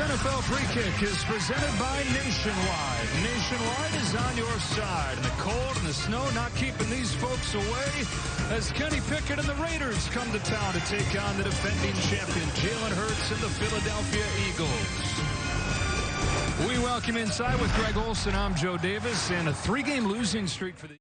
NFL Free Kick is presented by Nationwide. Nationwide is on your side. And the cold and the snow not keeping these folks away as Kenny Pickett and the Raiders come to town to take on the defending champion Jalen Hurts and the Philadelphia Eagles. We welcome inside with Greg Olsen. I'm Joe Davis, and a 3-game losing streak for the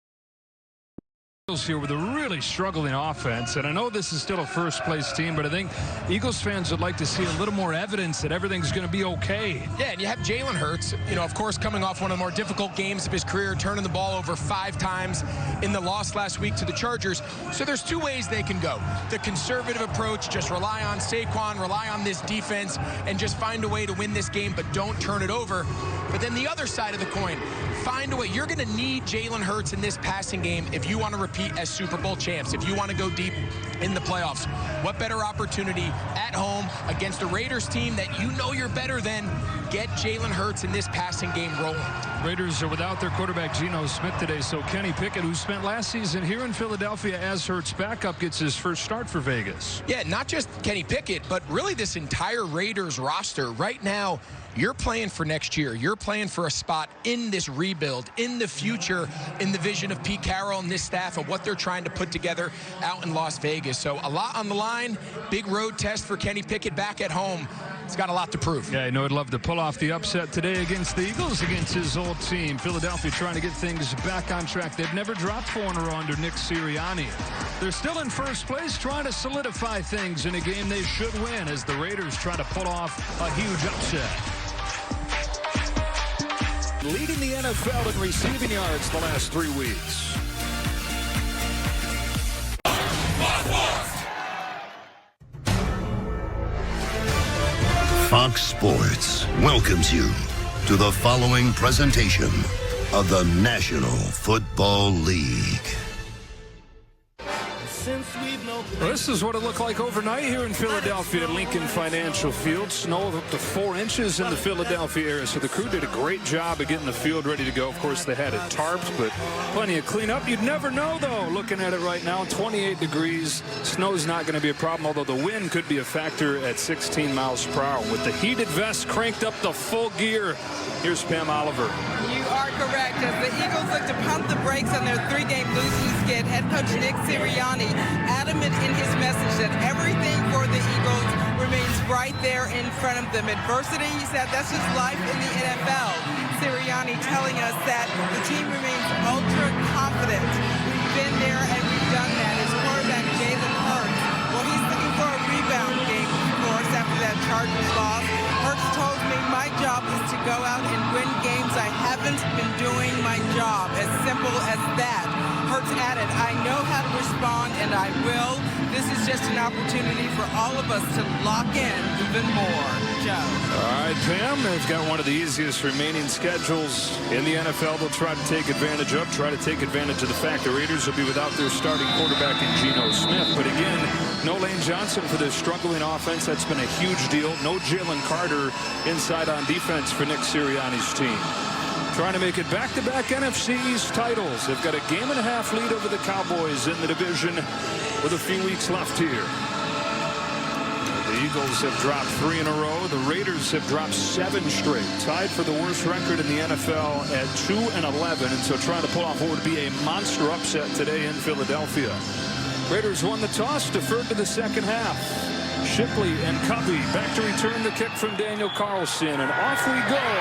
Eagles here with a really struggling offense. And I know this is still a first-place team, but I think Eagles fans would like to see a little more evidence that everything's going to be okay. Yeah, and you have Jalen Hurts, of course, coming off one of the more difficult games of his career, turning the ball over 5 times in the loss last week to the Chargers. So there's 2 ways they can go. The conservative approach, just rely on Saquon, rely on this defense, and just find a way to win this game, but don't turn it over. But then the other side of the coin, find a way. You're going to need Jalen Hurts in this passing game if you want to repeat as Super Bowl champs, if you want to go deep in the playoffs. What better opportunity at home against a Raiders team that you know you're better than? Get Jalen Hurts in this passing game rolling. Raiders are without their quarterback Geno Smith today, so Kenny Pickett, who spent last season here in Philadelphia as Hurts' backup, gets his first start for Vegas. Yeah, not just Kenny Pickett, but really this entire Raiders roster. Right now, you're playing for next year. You're playing for a spot in this rebuild, in the future, in the vision of Pete Carroll and this staff and what they're trying to put together out in Las Vegas. So a lot on the line. Big road test for Kenny Pickett back at home. He's got a lot to prove. Yeah, I know he'd love to pull off the upset today against the Eagles, against his old team. Philadelphia trying to get things back on track. They've never dropped 4 in a row under Nick Sirianni. They're still in first place, trying to solidify things in a game they should win as the Raiders try to pull off a huge upset. Leading the NFL in receiving yards the last 3 weeks. Fox Sports welcomes you to the following presentation of the National Football League. Well, this is what it looked like overnight here in Philadelphia at Lincoln Financial Field. Snow of up to 4 inches in the Philadelphia area. So the crew did a great job of getting the field ready to go. Of course, they had it tarped, but plenty of cleanup. You'd never know, though, looking at it right now. 28 degrees. Snow's not going to be a problem, although the wind could be a factor at 16 miles per hour. With the heated vest cranked up to full gear, here's Pam Oliver. You are correct. As the Eagles look to pump the brakes on their 3-game losing skid, head coach Nick Sirianni adamant in his message that everything for the Eagles remains right there in front of them. Adversity, he said, that's just life in the NFL. Sirianni telling us that the team remains ultra confident. We've been there and we've done that. His quarterback, Jalen Hurts, well, he's looking for a rebound game, of course, after that Chargers loss. Hurts told me my job is to go out and win games. I haven't been doing my job. As simple as that. Hurts added, I know how to respond, and I will. This is just an opportunity for all of us to lock in even more. Joe. All right, Pam, they've got one of the easiest remaining schedules in the NFL. They'll try to take advantage of the fact the Raiders will be without their starting quarterback in Geno Smith. But again, no Lane Johnson for this struggling offense. That's been a huge deal. No Jalen Carter inside on defense for Nick Sirianni's team. Trying to make it back-to-back NFC East titles. They've got a 1.5 game lead over the Cowboys in the division with a few weeks left here. The Eagles have dropped 3 in a row. The Raiders have dropped 7 straight. Tied for the worst record in the NFL at 2-11. And so trying to pull off what would be a monster upset today in Philadelphia. Raiders won the toss, deferred to the second half. Shipley and Covey back to return the kick from Daniel Carlson. And off we go.